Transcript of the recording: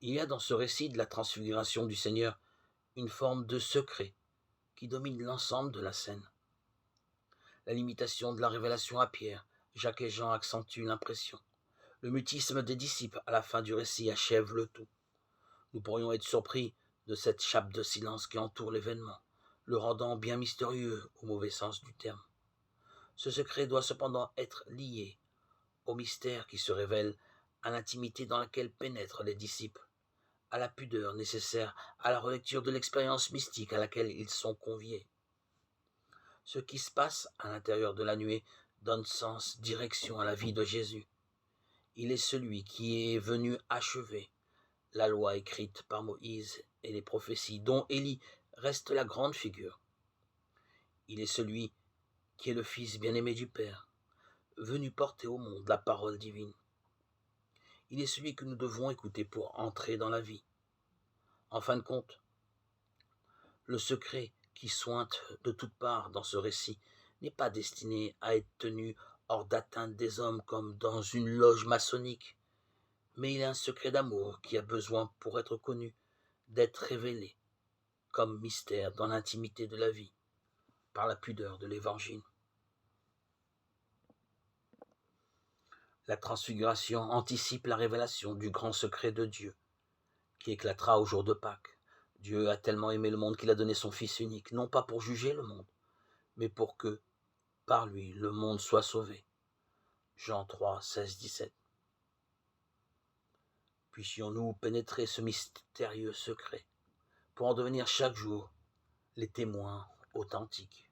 Il y a dans ce récit de la transfiguration du Seigneur une forme de secret qui domine l'ensemble de la scène. La limitation de la révélation à Pierre, Jacques et Jean accentuent l'impression. Le mutisme des disciples à la fin du récit achève le tout. Nous pourrions être surpris de cette chape de silence qui entoure l'événement, le rendant bien mystérieux au mauvais sens du terme. Ce secret doit cependant être lié au mystère qui se révèle, à l'intimité dans laquelle pénètrent les disciples, à la pudeur nécessaire à la relecture de l'expérience mystique à laquelle ils sont conviés. Ce qui se passe à l'intérieur de la nuée donne sens, direction à la vie de Jésus. Il est celui qui est venu achever la loi écrite par Moïse et les prophéties, dont Élie reste la grande figure. Il est celui qui est le Fils bien-aimé du Père, venu porter au monde la parole divine. Il est celui que nous devons écouter pour entrer dans la vie. En fin de compte, le secret qui sointe de toutes parts dans ce récit n'est pas destiné à être tenu hors d'atteinte des hommes comme dans une loge maçonnique, mais il est un secret d'amour qui a besoin, pour être connu, d'être révélé comme mystère dans l'intimité de la vie, par la pudeur de l'Évangile. La transfiguration anticipe la révélation du grand secret de Dieu, qui éclatera au jour de Pâques. Dieu a tellement aimé le monde qu'il a donné son Fils unique, non pas pour juger le monde, mais pour que, par lui, le monde soit sauvé. Jean 3, 16, 17. Puissions-nous pénétrer ce mystérieux secret, pour en devenir chaque jour les témoins authentiques.